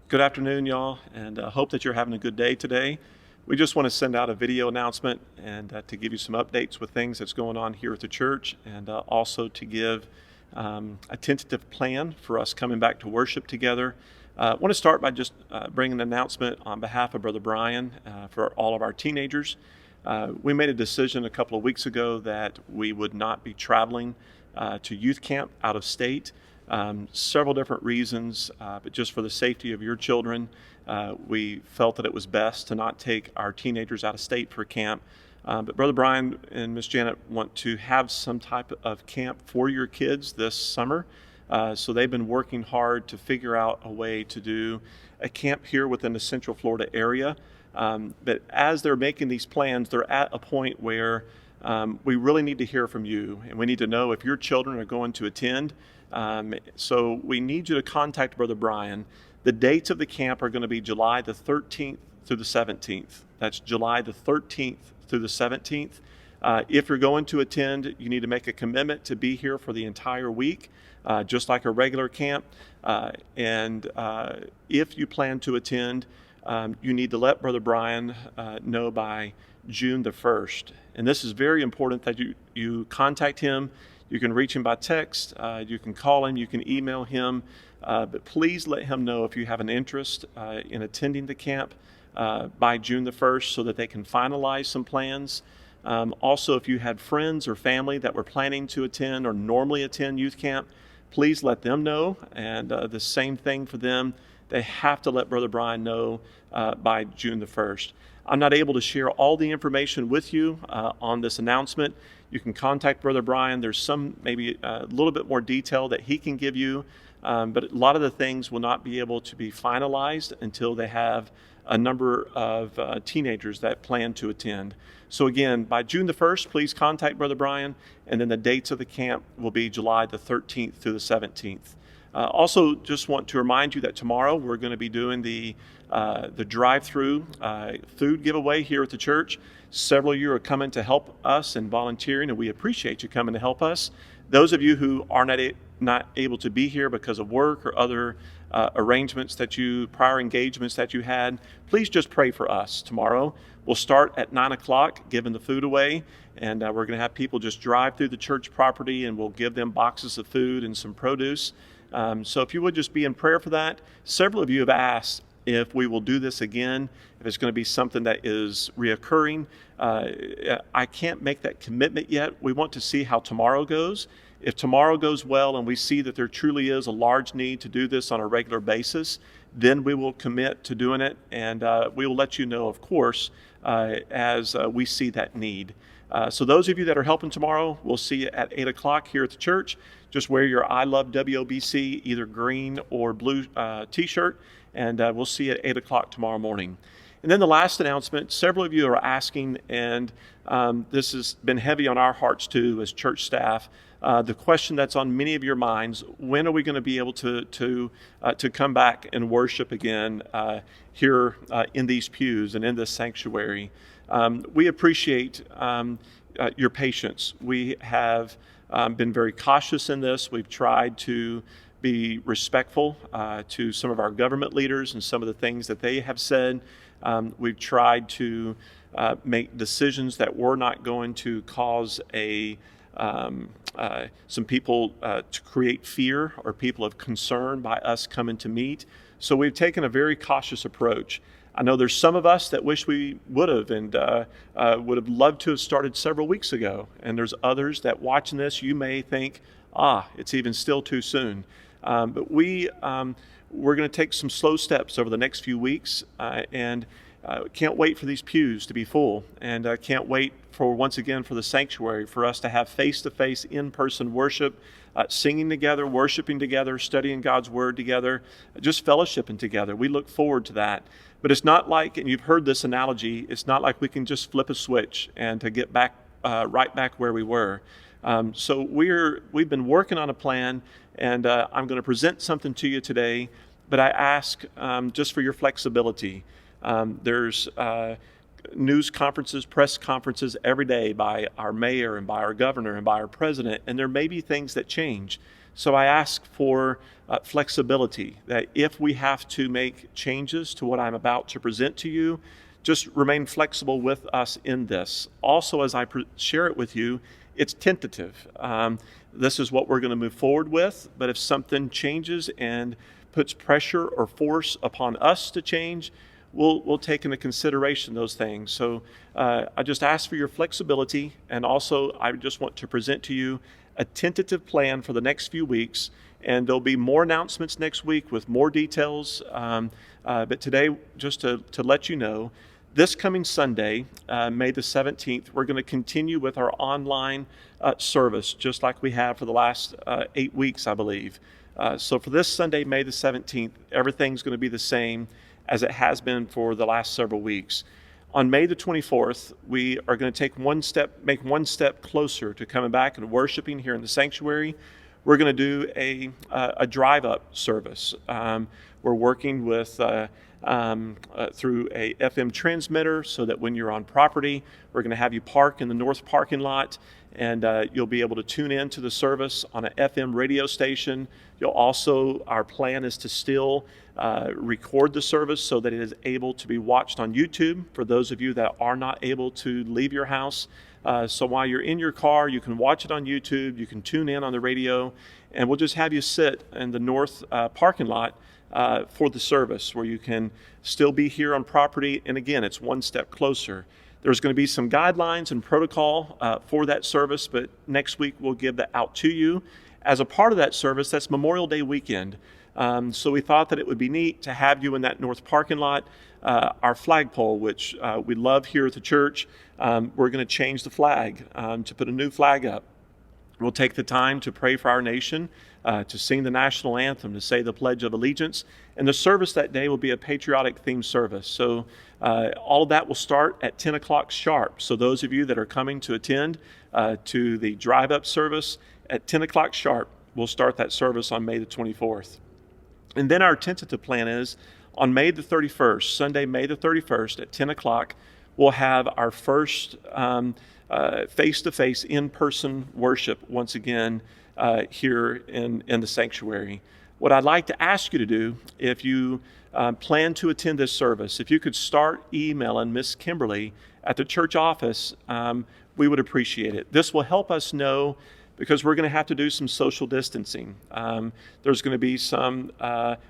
Good afternoon, y'all, and hope that you're having a good day today. We just want to send out a video announcement and to give you some updates with things that's going on here at the church, and also to give a tentative plan for us coming back to worship together. I want to start by just bringing an announcement on behalf of Brother Brian for all of our teenagers. We made a decision a couple of weeks ago that we would not be traveling to youth camp out of state. Several different reasons, but just for the safety of your children, we felt that it was best to not take our teenagers out of state for camp. But Brother Brian and Miss Janet want to have some type of camp for your kids this summer. So they've been working hard to figure out a way to do a camp here within the Central Florida area. But as they're making these plans, they're at a point where we really need to hear from you, and we need to know if your children are going to attend. So we need you to contact Brother Brian. The dates of the camp are going to be July the 13th through the 17th. That's July the 13th through the 17th. If you're going to attend, you need to make a commitment to be here for the entire week, just like a regular camp. And if you plan to attend, you need to let Brother Brian know by June the 1st. And this is very important that you contact him. You can reach him by text, you can call him, you can email him, but please let him know if you have an interest in attending the camp by June the 1st so that they can finalize some plans. Also, if you had friends or family that were planning to attend or normally attend youth camp, please let them know. And the same thing for them. They have to let Brother Brian know by June the 1st. I'm not able to share all the information with you on this announcement. You can contact Brother Brian. There's some maybe a little bit more detail that he can give you, but a lot of the things will not be able to be finalized until they have a number of teenagers that plan to attend. So again, by June the 1st, please contact Brother Brian, and then the dates of the camp will be July the 13th through the 17th. Also, just want to remind you that tomorrow we're going to be doing the drive-through food giveaway here at the church. Several of you are coming to help us and volunteering, and we appreciate you coming to help us. Those of you who are not able to be here because of work or other arrangements prior engagements that you had, please just pray for us tomorrow. We'll start at 9 o'clock giving the food away, and we're going to have people just drive through the church property, and we'll give them boxes of food and some produce. So if you would just be in prayer for that. Several of you have asked if we will do this again, if it's going to be something that is reoccurring. I can't make that commitment yet. We want to see how tomorrow goes. If tomorrow goes well and we see that there truly is a large need to do this on a regular basis, then we will commit to doing it, and we will let you know, of course, as we see that need. So those of you that are helping tomorrow, we'll see you at 8 o'clock here at the church. Just wear your I Love WOBC, either green or blue t-shirt, and we'll see you at 8 o'clock tomorrow morning. And then the last announcement, several of you are asking, and this has been heavy on our hearts too as church staff. The question that's on many of your minds: when are we going to be able to come back and worship again here in these pews and in this sanctuary? We appreciate your patience. We have been very cautious in this. We've tried to be respectful to some of our government leaders and some of the things that they have said. We've tried to make decisions that were not going to cause some people to create fear or people of concern by us coming to meet. So we've taken a very cautious approach. I know there's some of us that wish we would have and would have loved to have started several weeks ago. And there's others that watching this, you may think, it's even still too soon. But we're going to take some slow steps over the next few weeks, and can't wait for these pews to be full, and can't wait once again for the sanctuary, for us to have face-to-face, in-person worship, singing together, worshiping together, studying God's Word together, just fellowshipping together. We look forward to that. But it's not like, and you've heard this analogy, it's not like we can just flip a switch and to get back right back where we were. So we've been working on a plan, and I'm going to present something to you today, but I ask just for your flexibility. There's news conferences, press conferences every day by our mayor and by our governor and by our president, and there may be things that change. So I ask for flexibility, that if we have to make changes to what I'm about to present to you, just remain flexible with us in this. Also, as I share it with you, it's tentative. This is what we're going to move forward with, but if something changes and puts pressure or force upon us to change, we'll take into consideration those things. So I just ask for your flexibility, and also I just want to present to you a tentative plan for the next few weeks, and there'll be more announcements next week with more details. But today, just to let you know, this coming Sunday, May the 17th, we're going to continue with our online service, just like we have for the last 8 weeks, I believe. So for this Sunday, May the 17th, everything's going to be the same as it has been for the last several weeks. On May the 24th, we are going to make one step closer to coming back and worshiping here in the sanctuary. We're going to do a drive-up service. We're working with through a FM transmitter, so that when you're on property, we're going to have you park in the north parking lot, and you'll be able to tune in to the service on an FM radio station. Our plan is to still record the service so that it is able to be watched on YouTube for those of you that are not able to leave your house. So while you're in your car, you can watch it on YouTube, you can tune in on the radio, and we'll just have you sit in the north parking lot for the service, where you can still be here on property. And again, it's one step closer. There's going to be some guidelines and protocol for that service, but next week we'll give that out to you. As a part of that service, that's Memorial Day weekend. So we thought that it would be neat to have you in that north parking lot. Our flagpole, which we love here at the church, we're going to change the flag to put a new flag up. We'll take the time to pray for our nation, to sing the national anthem, to say the Pledge of Allegiance, and the service that day will be a patriotic themed service. So all of that will start at 10 o'clock sharp. So those of you that are coming to attend to the drive-up service at 10 o'clock sharp, we'll start that service on May the 24th. And then our tentative plan is on May the 31st, Sunday, May the 31st at 10 o'clock, we'll have our first face-to-face, in-person worship once again here in the sanctuary. What I'd like to ask you to do, if you plan to attend this service, if you could start emailing Miss Kimberly at the church office, we would appreciate it. This will help us know, because we're going to have to do some social distancing. There's going to be some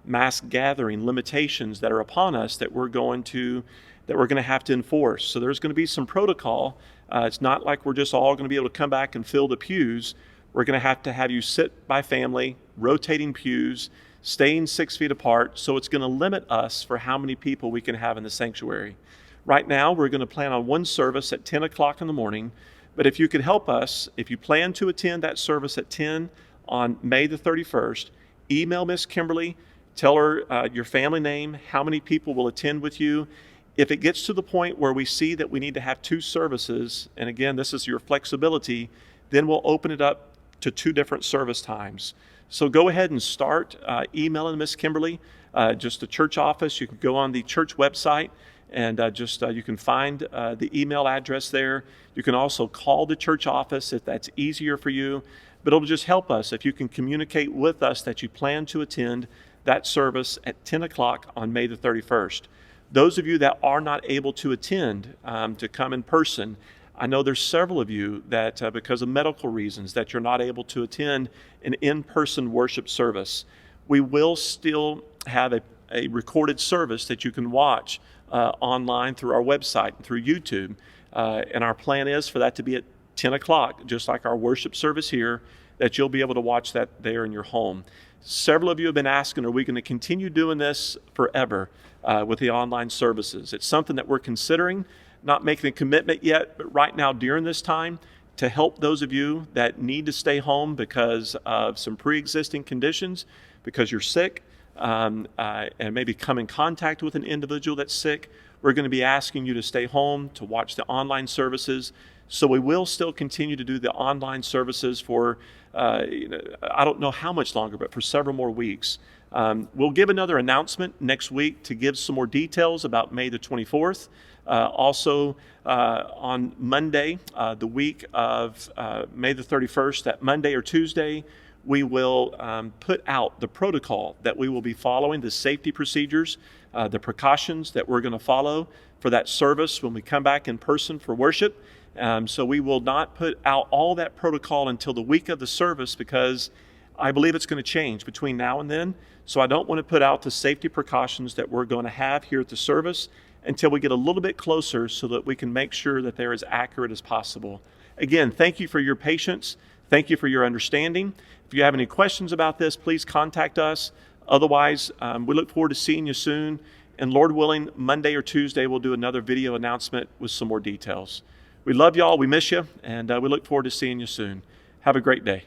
mass gathering limitations that are upon us that we're going to have to enforce. So there's going to be some protocol. It's not like we're just all going to be able to come back and fill the pews. We're going to have you sit by family, rotating pews, staying 6 feet apart. So it's going to limit us for how many people we can have in the sanctuary. Right now, we're going to plan on one service at 10 o'clock in the morning. But if you could help us, if you plan to attend that service at 10 on May the 31st, email Miss Kimberly, tell her your family name, how many people will attend with you. If it gets to the point where we see that we need to have 2 services, and again, this is your flexibility, then we'll open it up to 2 different service times. So go ahead and start emailing Miss Kimberly, just the church office. You can go on the church website, and you can find the email address there. You can also call the church office if that's easier for you. But it'll just help us if you can communicate with us that you plan to attend that service at 10 o'clock on May the 31st. Those of you that are not able to attend, to come in person, I know there's several of you that because of medical reasons that you're not able to attend an in-person worship service. We will still have a recorded service that you can watch online through our website and through YouTube. And our plan is for that to be at 10 o'clock, just like our worship service here, that you'll be able to watch that there in your home. Several of you have been asking, are we going to continue doing this forever with the online services? It's something that we're considering, not making a commitment yet, but right now during this time, to help those of you that need to stay home because of some pre-existing conditions, because you're sick, and maybe come in contact with an individual that's sick, we're going to be asking you to stay home to watch the online services. So we will still continue to do the online services for, I don't know how much longer, but for several more weeks. We'll give another announcement next week to give some more details about May the 24th. Also, on Monday, the week of May the 31st, that Monday or Tuesday, we will put out the protocol that we will be following, the safety procedures, the precautions that we're going to follow for that service when we come back in person for worship. So we will not put out all that protocol until the week of the service, because I believe it's going to change between now and then. So I don't want to put out the safety precautions that we're going to have here at the service until we get a little bit closer, so that we can make sure that they're as accurate as possible. Again, thank you for your patience. Thank you for your understanding. If you have any questions about this, please contact us. Otherwise, we look forward to seeing you soon. And Lord willing, Monday or Tuesday, we'll do another video announcement with some more details. We love y'all. We miss you. And we look forward to seeing you soon. Have a great day.